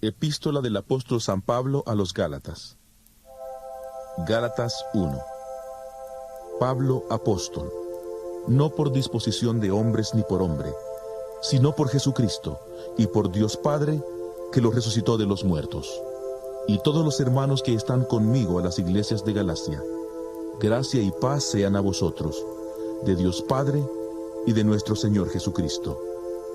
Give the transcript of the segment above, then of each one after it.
Epístola del apóstol San Pablo a los Gálatas. Gálatas 1. Pablo, apóstol, no por disposición de hombres ni por hombre, sino por Jesucristo y por Dios Padre, que lo resucitó de los muertos, y todos los hermanos que están conmigo a las iglesias de Galacia. Gracia y paz sean a vosotros, de Dios Padre y de nuestro Señor Jesucristo,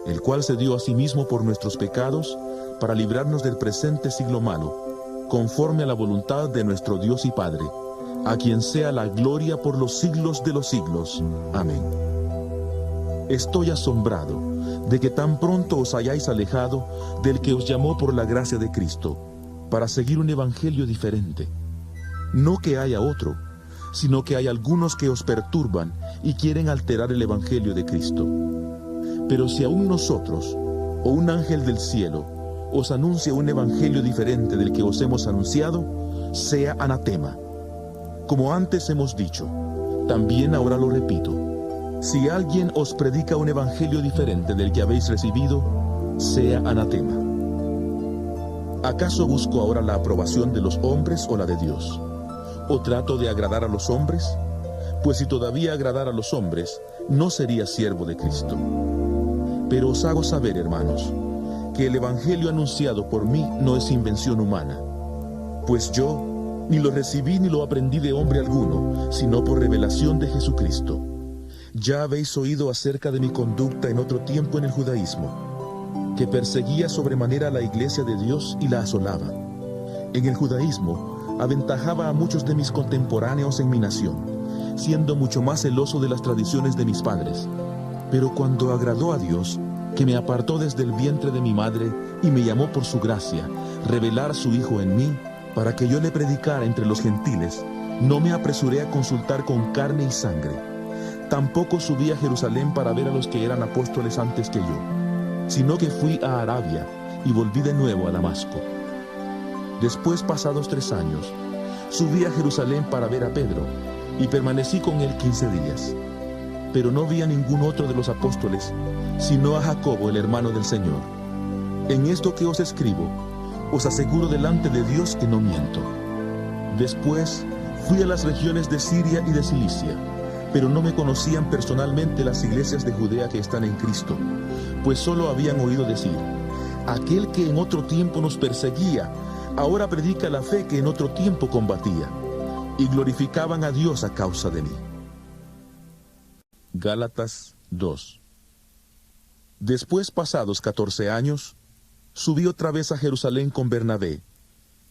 el cual se dio a sí mismo por nuestros pecados, para librarnos del presente siglo malo, conforme a la voluntad de nuestro Dios y Padre, a quien sea la gloria por los siglos de los siglos. Amén. Estoy asombrado de que tan pronto os hayáis alejado del que os llamó por la gracia de Cristo, para seguir un evangelio diferente. No que haya otro, sino que hay algunos que os perturban y quieren alterar el evangelio de Cristo. Pero si aún nosotros, o un ángel del cielo, os anuncia un evangelio diferente del que os hemos anunciado, sea anatema. Como antes hemos dicho, también ahora lo repito: si alguien os predica un evangelio diferente del que habéis recibido, sea anatema. ¿Acaso busco ahora la aprobación de los hombres o la de Dios? ¿O trato de agradar a los hombres? Pues si todavía agradara a los hombres, no sería siervo de Cristo. Pero os hago saber, hermanos, que el evangelio anunciado por mí no es invención humana, pues yo ni lo recibí ni lo aprendí de hombre alguno, sino por revelación de Jesucristo. Ya habéis oído acerca de mi conducta en otro tiempo en el judaísmo, que perseguía sobremanera a la iglesia de Dios y la asolaba. En el judaísmo aventajaba a muchos de mis contemporáneos en mi nación, siendo mucho más celoso de las tradiciones de mis padres. Pero cuando agradó a Dios, que me apartó desde el vientre de mi madre y me llamó por su gracia, revelar a su Hijo en mí, para que yo le predicara entre los gentiles, no me apresuré a consultar con carne y sangre. Tampoco subí a Jerusalén para ver a los que eran apóstoles antes que yo, sino que fui a Arabia y volví de nuevo a Damasco. Después, pasados 3 años, subí a Jerusalén para ver a Pedro, y permanecí con él 15 días. Pero no vi a ningún otro de los apóstoles, sino a Jacobo, el hermano del Señor. En esto que os escribo, os aseguro delante de Dios que no miento. Después fui a las regiones de Siria y de Cilicia, pero no me conocían personalmente las iglesias de Judea que están en Cristo, pues solo habían oído decir: aquel que en otro tiempo nos perseguía, ahora predica la fe que en otro tiempo combatía, y glorificaban a Dios a causa de mí. Gálatas 2. Después, pasados 14 años, subí otra vez a Jerusalén con Bernabé,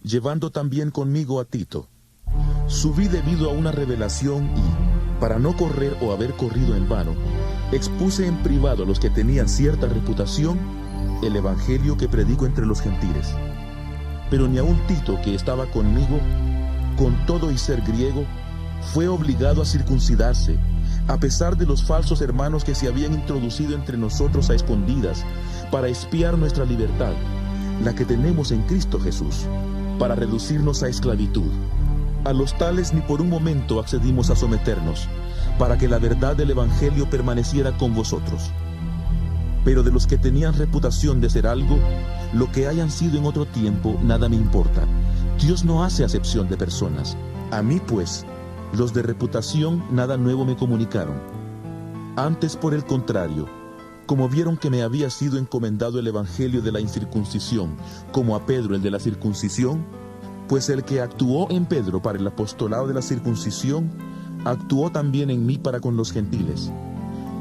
llevando también conmigo a Tito. Subí debido a una revelación y, para no correr o haber corrido en vano, expuse en privado a los que tenían cierta reputación el evangelio que predico entre los gentiles. Pero ni aun Tito, que estaba conmigo, con todo y ser griego, fue obligado a circuncidarse, a pesar de los falsos hermanos que se habían introducido entre nosotros a escondidas, para espiar nuestra libertad, la que tenemos en Cristo Jesús, para reducirnos a esclavitud. A los tales ni por un momento accedimos a someternos, para que la verdad del evangelio permaneciera con vosotros. Pero de los que tenían reputación de ser algo, lo que hayan sido en otro tiempo, nada me importa. Dios no hace acepción de personas. A mí, pues, los de reputación nada nuevo me comunicaron. Antes, por el contrario, como vieron que me había sido encomendado el evangelio de la incircuncisión, como a Pedro el de la circuncisión, pues el que actuó en Pedro para el apostolado de la circuncisión, actuó también en mí para con los gentiles.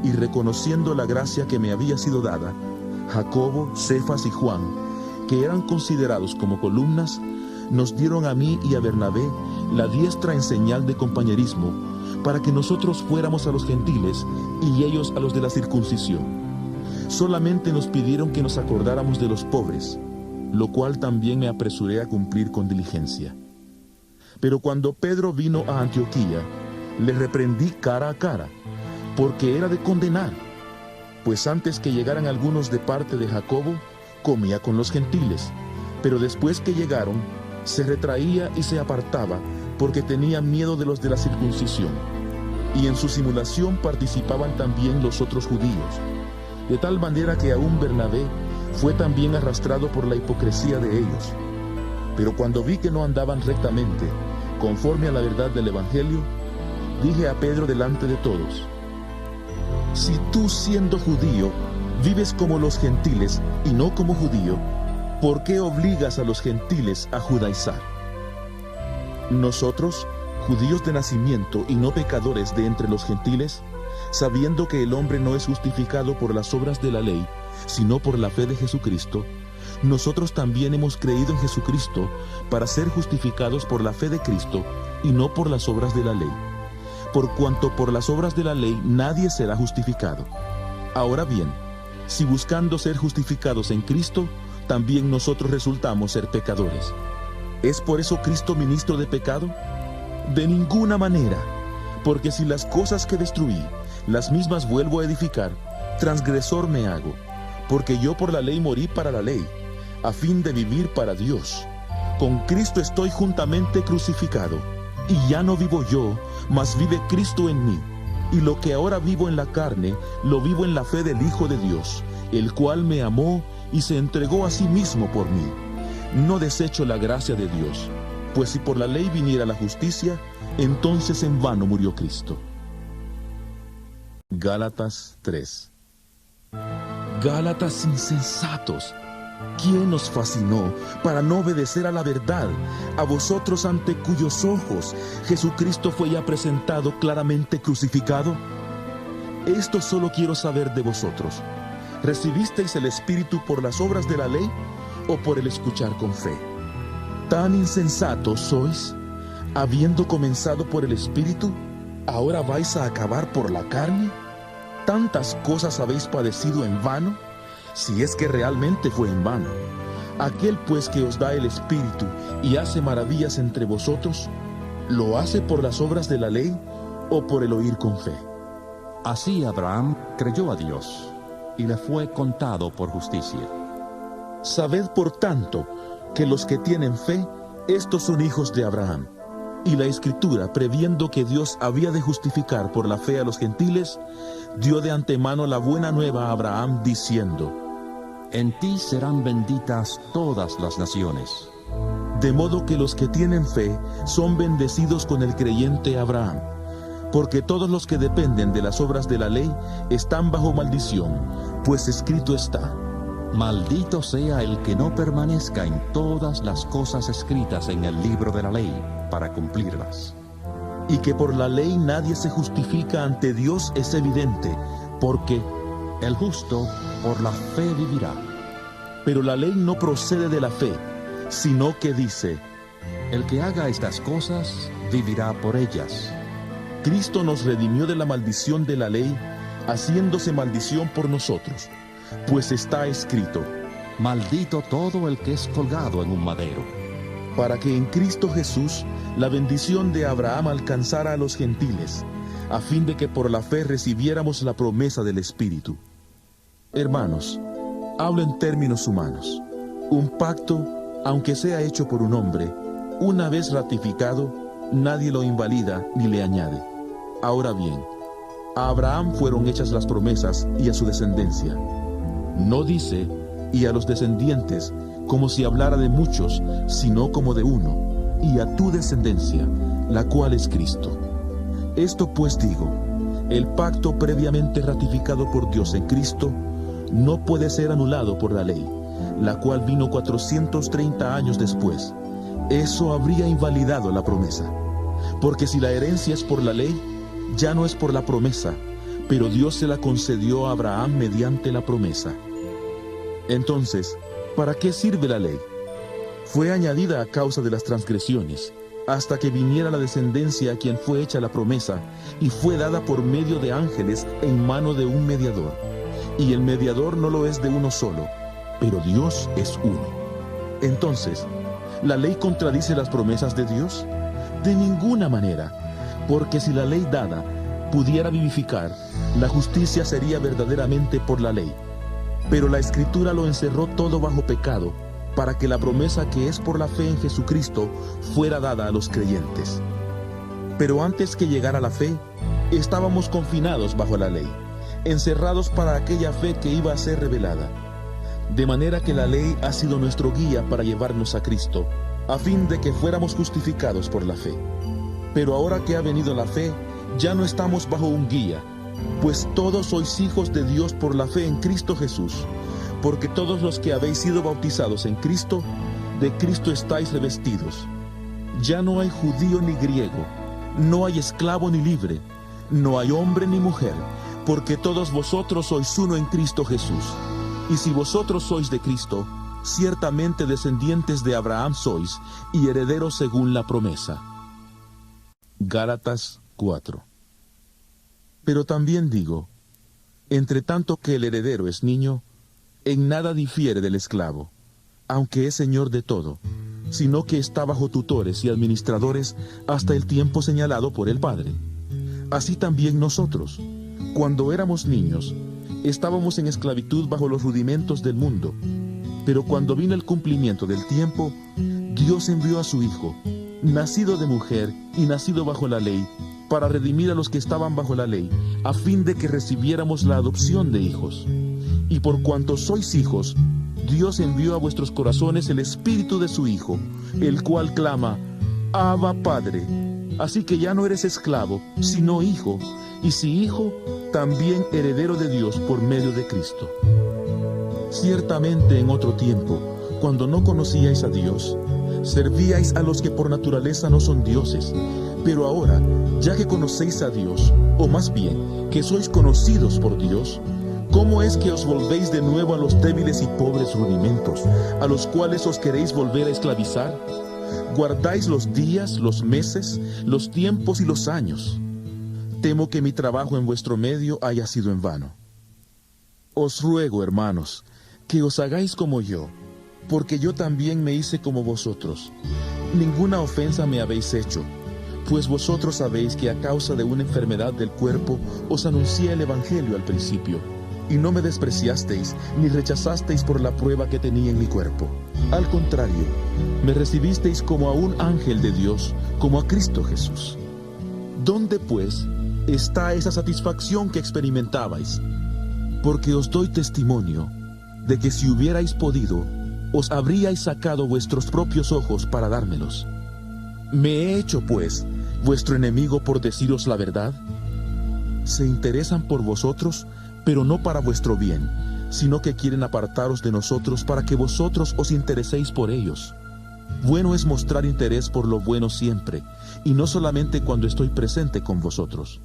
Y reconociendo la gracia que me había sido dada, Jacobo, Cefas y Juan, que eran considerados como columnas, nos dieron a mí y a Bernabé la diestra en señal de compañerismo, para que nosotros fuéramos a los gentiles y ellos a los de la circuncisión. Solamente nos pidieron que nos acordáramos de los pobres, lo cual también me apresuré a cumplir con diligencia. Pero cuando Pedro vino a Antioquía, le reprendí cara a cara, porque era de condenar, pues antes que llegaran algunos de parte de Jacobo, comía con los gentiles, pero después que llegaron, se retraía y se apartaba, porque tenía miedo de los de la circuncisión. Y en su simulación participaban también los otros judíos, de tal manera que aún Bernabé fue también arrastrado por la hipocresía de ellos. Pero cuando vi que no andaban rectamente, conforme a la verdad del Evangelio, dije a Pedro delante de todos: si tú, siendo judío, vives como los gentiles y no como judío, ¿por qué obligas a los gentiles a judaizar? Nosotros, judíos de nacimiento y no pecadores de entre los gentiles, sabiendo que el hombre no es justificado por las obras de la ley, sino por la fe de Jesucristo, nosotros también hemos creído en Jesucristo para ser justificados por la fe de Cristo y no por las obras de la ley. Por cuanto por las obras de la ley nadie será justificado. Ahora bien, si buscando ser justificados en Cristo, también nosotros resultamos ser pecadores, ¿es por eso Cristo ministro de pecado? De ninguna manera, porque si las cosas que destruí, las mismas vuelvo a edificar, transgresor me hago, porque yo por la ley morí para la ley, a fin de vivir para Dios. Con Cristo estoy juntamente crucificado, y ya no vivo yo, mas vive Cristo en mí. Y lo que ahora vivo en la carne, lo vivo en la fe del Hijo de Dios, el cual me amó y se entregó a sí mismo por mí. No desecho la gracia de Dios, pues si por la ley viniera la justicia, entonces en vano murió Cristo. Gálatas 3. Gálatas insensatos, ¿quién os fascinó para no obedecer a la verdad, a vosotros ante cuyos ojos Jesucristo fue ya presentado claramente crucificado? Esto solo quiero saber de vosotros: ¿recibisteis el Espíritu por las obras de la ley o por el escuchar con fe? ¿Tan insensatos sois? Habiendo comenzado por el Espíritu, ¿ahora vais a acabar por la carne? ¿Tantas cosas habéis padecido en vano? Si es que realmente fue en vano. Aquel pues que os da el Espíritu y hace maravillas entre vosotros, ¿lo hace por las obras de la ley o por el oír con fe? Así Abraham creyó a Dios, y le fue contado por justicia. Sabed por tanto que los que tienen fe, estos son hijos de Abraham. Y la Escritura, previendo que Dios había de justificar por la fe a los gentiles, dio de antemano la buena nueva a Abraham, diciendo: En ti serán benditas todas las naciones. De modo que los que tienen fe son bendecidos con el creyente Abraham. Porque todos los que dependen de las obras de la ley están bajo maldición, pues escrito está: Maldito sea el que no permanezca en todas las cosas escritas en el libro de la ley, para cumplirlas. Y que por la ley nadie se justifica ante Dios es evidente, porque el justo por la fe vivirá. Pero la ley no procede de la fe, sino que dice: el que haga estas cosas vivirá por ellas. Cristo nos redimió de la maldición de la ley, haciéndose maldición por nosotros, pues está escrito: Maldito todo el que es colgado en un madero. Para que en Cristo Jesús la bendición de Abraham alcanzara a los gentiles, a fin de que por la fe recibiéramos la promesa del Espíritu. Hermanos, hablo en términos humanos. Un pacto, aunque sea hecho por un hombre, una vez ratificado, nadie lo invalida ni le añade. Ahora bien, a Abraham fueron hechas las promesas y a su descendencia. No dice: y a los descendientes, como si hablara de muchos, sino como de uno, y a tu descendencia, la cual es Cristo. Esto pues digo: el pacto previamente ratificado por Dios en Cristo no puede ser anulado por la ley, la cual vino 430 años después. Eso habría invalidado la promesa. Porque si la herencia es por la ley, ya no es por la promesa, pero Dios se la concedió a Abraham mediante la promesa. Entonces, ¿para qué sirve la ley? Fue añadida a causa de las transgresiones, hasta que viniera la descendencia a quien fue hecha la promesa, y fue dada por medio de ángeles en mano de un mediador. Y el mediador no lo es de uno solo, pero Dios es uno. Entonces, ¿la ley contradice las promesas de Dios? De ninguna manera, porque si la ley dada pudiera vivificar, la justicia sería verdaderamente por la ley. Pero la Escritura lo encerró todo bajo pecado, para que la promesa que es por la fe en Jesucristo fuera dada a los creyentes. Pero antes que llegara la fe, estábamos confinados bajo la ley, encerrados para aquella fe que iba a ser revelada. De manera que la ley ha sido nuestro guía para llevarnos a Cristo, a fin de que fuéramos justificados por la fe. Pero ahora que ha venido la fe, ya no estamos bajo un guía, pues todos sois hijos de Dios por la fe en Cristo Jesús, porque todos los que habéis sido bautizados en Cristo, de Cristo estáis revestidos. Ya no hay judío ni griego, no hay esclavo ni libre, no hay hombre ni mujer, porque todos vosotros sois uno en Cristo Jesús. Y si vosotros sois de Cristo, ciertamente descendientes de Abraham sois, y herederos según la promesa. Gálatas 4. Pero también digo, entre tanto que el heredero es niño, en nada difiere del esclavo, aunque es señor de todo, sino que está bajo tutores y administradores hasta el tiempo señalado por el Padre. Así también nosotros, cuando éramos niños, estábamos en esclavitud bajo los rudimentos del mundo, pero cuando vino el cumplimiento del tiempo, Dios envió a su Hijo, nacido de mujer y nacido bajo la ley, para redimir a los que estaban bajo la ley, a fin de que recibiéramos la adopción de hijos. Y por cuanto sois hijos, Dios envió a vuestros corazones el Espíritu de su Hijo, el cual clama, Abba, Padre. Así que ya no eres esclavo, sino hijo, y si hijo, también heredero de Dios por medio de Cristo. Ciertamente en otro tiempo, cuando no conocíais a Dios, servíais a los que por naturaleza no son dioses, pero ahora, ya que conocéis a Dios, o más bien, que sois conocidos por Dios, ¿cómo es que os volvéis de nuevo a los débiles y pobres rudimentos, a los cuales os queréis volver a esclavizar? ¿Guardáis los días, los meses, los tiempos y los años? Temo que mi trabajo en vuestro medio haya sido en vano. Os ruego, hermanos, que os hagáis como yo, porque yo también me hice como vosotros. Ninguna ofensa me habéis hecho, pues vosotros sabéis que a causa de una enfermedad del cuerpo os anuncié el Evangelio al principio, y no me despreciasteis ni rechazasteis por la prueba que tenía en mi cuerpo. Al contrario, me recibisteis como a un ángel de Dios, como a Cristo Jesús. ¿Dónde, pues, está esa satisfacción que experimentabais? Porque os doy testimonio de que si hubierais podido, os habríais sacado vuestros propios ojos para dármelos. ¿Me he hecho, pues, vuestro enemigo por deciros la verdad? Se interesan por vosotros, pero no para vuestro bien, sino que quieren apartaros de nosotros para que vosotros os intereséis por ellos. Bueno es mostrar interés por lo bueno siempre, y no solamente cuando estoy presente con vosotros.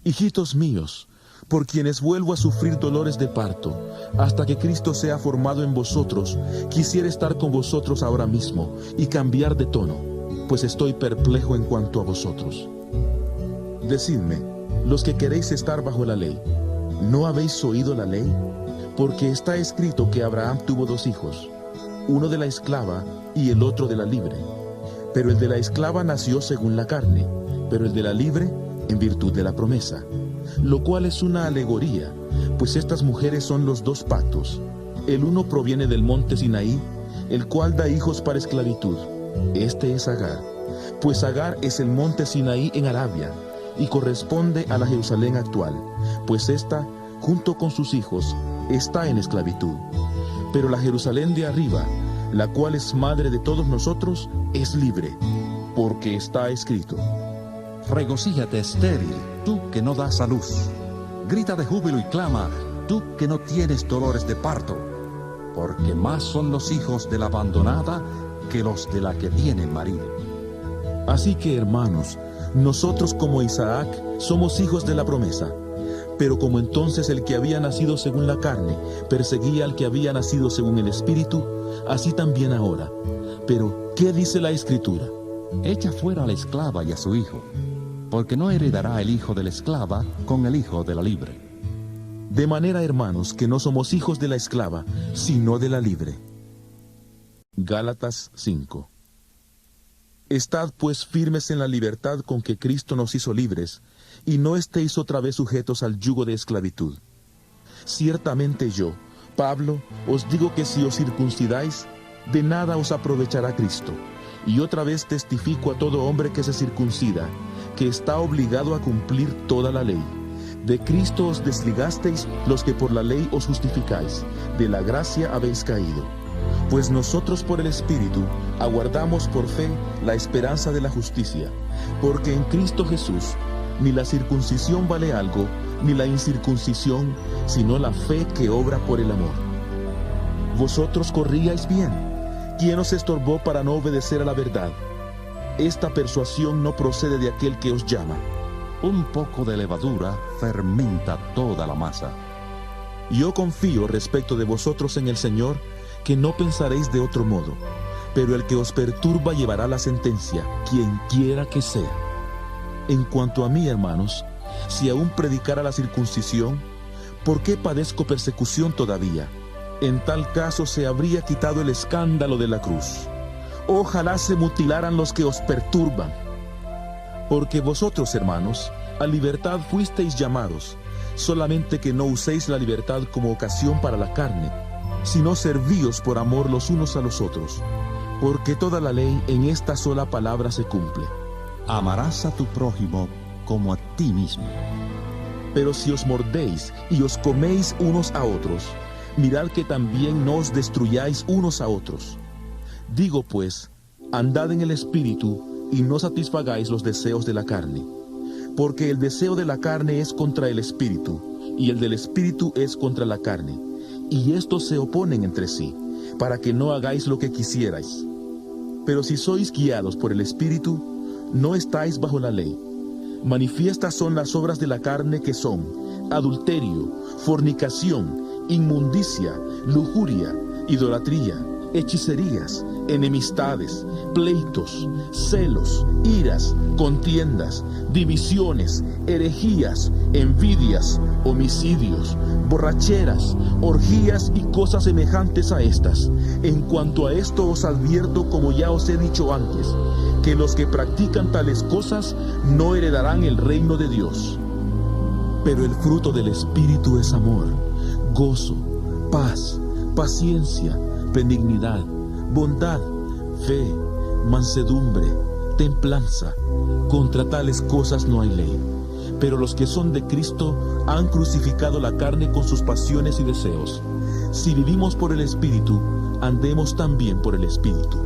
Hijitos míos, por quienes vuelvo a sufrir dolores de parto, hasta que Cristo sea formado en vosotros, quisiera estar con vosotros ahora mismo y cambiar de tono, pues estoy perplejo en cuanto a vosotros. Decidme, los que queréis estar bajo la ley, ¿no habéis oído la ley? Porque está escrito que Abraham tuvo 2 hijos, uno de la esclava y el otro de la libre. Pero el de la esclava nació según la carne, pero el de la libre en virtud de la promesa, lo cual es una alegoría, pues estas mujeres son los 2 pactos. El uno proviene del monte Sinaí, el cual da hijos para esclavitud. Este es Agar, pues Agar es el monte Sinaí en Arabia, y corresponde a la Jerusalén actual, pues ésta, junto con sus hijos, está en esclavitud. Pero la Jerusalén de arriba, la cual es madre de todos nosotros, es libre, porque está escrito: Regocíjate, estéril, tú que no das a luz. Grita de júbilo y clama, tú que no tienes dolores de parto, porque más son los hijos de la abandonada que los de la que tiene marido. Así que, hermanos, nosotros como Isaac somos hijos de la promesa. Pero como entonces el que había nacido según la carne perseguía al que había nacido según el Espíritu, así también ahora. Pero, ¿qué dice la Escritura? Echa fuera a la esclava y a su hijo, porque no heredará el hijo de la esclava con el hijo de la libre. De manera, hermanos, que no somos hijos de la esclava, sino de la libre. Gálatas 5. Estad pues firmes en la libertad con que Cristo nos hizo libres, y no estéis otra vez sujetos al yugo de esclavitud. Ciertamente yo, Pablo, os digo que si os circuncidáis, de nada os aprovechará Cristo. Y otra vez testifico a todo hombre que se circuncida, que está obligado a cumplir toda la ley. De Cristo os desligasteis los que por la ley os justificáis, de la gracia habéis caído. Pues nosotros por el Espíritu aguardamos por fe la esperanza de la justicia, porque en Cristo Jesús ni la circuncisión vale algo, ni la incircuncisión, sino la fe que obra por el amor. Vosotros corríais bien. ¿Quién os estorbó para no obedecer a la verdad? Esta persuasión no procede de aquel que os llama. Un poco de levadura fermenta toda la masa. Yo confío respecto de vosotros en el Señor, que no pensaréis de otro modo, pero el que os perturba llevará la sentencia, quien quiera que sea. En cuanto a mí, hermanos, si aún predicara la circuncisión, ¿por qué padezco persecución todavía? En tal caso se habría quitado el escándalo de la cruz. Ojalá se mutilaran los que os perturban. Porque vosotros, hermanos, a libertad fuisteis llamados, solamente que no uséis la libertad como ocasión para la carne, sino servíos por amor los unos a los otros, porque toda la ley en esta sola palabra se cumple. Amarás a tu prójimo como a ti mismo. Pero si os mordéis y os coméis unos a otros, mirad que también no os destruyáis unos a otros. Digo pues, andad en el Espíritu y no satisfagáis los deseos de la carne. Porque el deseo de la carne es contra el Espíritu, y el del Espíritu es contra la carne. Y estos se oponen entre sí, para que no hagáis lo que quisierais. Pero si sois guiados por el Espíritu, no estáis bajo la ley. Manifiestas son las obras de la carne, que son adulterio, fornicación, inmundicia, lujuria, idolatría, hechicerías, enemistades, pleitos, celos, iras, contiendas, divisiones, herejías, envidias, homicidios, borracheras, orgías y cosas semejantes a estas. En cuanto a esto os advierto, como ya os he dicho antes, que los que practican tales cosas no heredarán el reino de Dios. Pero el fruto del Espíritu es amor, gozo, paz, paciencia, benignidad, bondad, fe, mansedumbre, templanza. Contra tales cosas no hay ley. Pero los que son de Cristo han crucificado la carne con sus pasiones y deseos. Si vivimos por el Espíritu, andemos también por el Espíritu.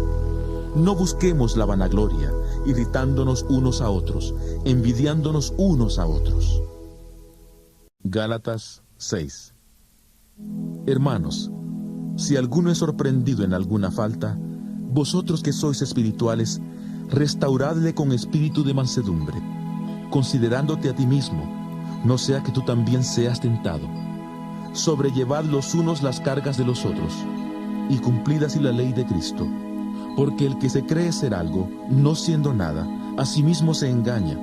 No busquemos la vanagloria, irritándonos unos a otros, envidiándonos unos a otros. Gálatas 6. Hermanos, si alguno es sorprendido en alguna falta, vosotros que sois espirituales, restauradle con espíritu de mansedumbre, considerándote a ti mismo, no sea que tú también seas tentado. Sobrellevad los unos las cargas de los otros, y cumplid así la ley de Cristo. Porque el que se cree ser algo, no siendo nada, a sí mismo se engaña.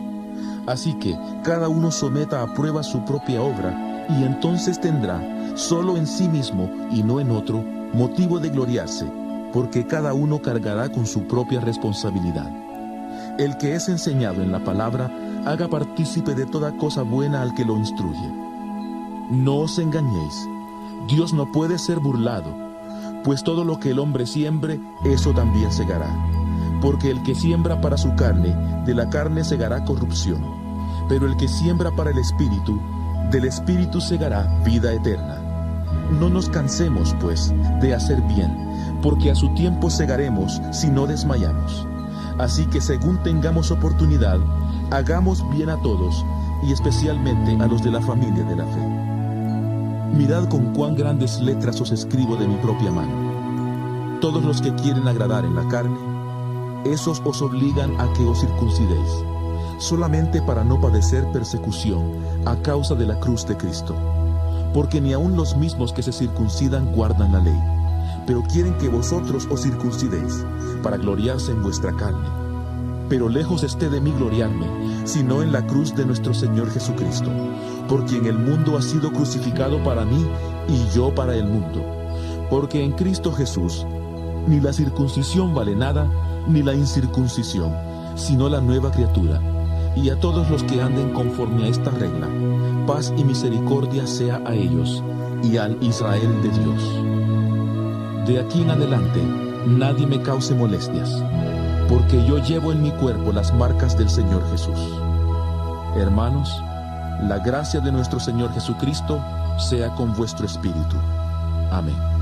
Así que cada uno someta a prueba su propia obra, y entonces tendrá, solo en sí mismo y no en otro, motivo de gloriarse, porque cada uno cargará con su propia responsabilidad. El que es enseñado en la palabra, haga partícipe de toda cosa buena al que lo instruye. No os engañéis, Dios no puede ser burlado, pues todo lo que el hombre siembre, eso también segará. Porque el que siembra para su carne, de la carne segará corrupción, pero el que siembra para el Espíritu, del Espíritu segará vida eterna. No nos cansemos, pues, de hacer bien, porque a su tiempo segaremos si no desmayamos. Así que según tengamos oportunidad, hagamos bien a todos, y especialmente a los de la familia de la fe. Mirad con cuán grandes letras os escribo de mi propia mano. Todos los que quieren agradar en la carne, esos os obligan a que os circuncidéis, solamente para no padecer persecución a causa de la cruz de Cristo. Porque ni aun los mismos que se circuncidan guardan la ley, pero quieren que vosotros os circuncidéis, para gloriarse en vuestra carne. Pero lejos esté de mí gloriarme, sino en la cruz de nuestro Señor Jesucristo, por quien el mundo ha sido crucificado para mí y yo para el mundo. Porque en Cristo Jesús ni la circuncisión vale nada, ni la incircuncisión, sino la nueva criatura. Y a todos los que anden conforme a esta regla, paz y misericordia sea a ellos y al Israel de Dios. De aquí en adelante, nadie me cause molestias, porque yo llevo en mi cuerpo las marcas del Señor Jesús. Hermanos, La gracia de nuestro Señor Jesucristo sea con vuestro espíritu. Amén.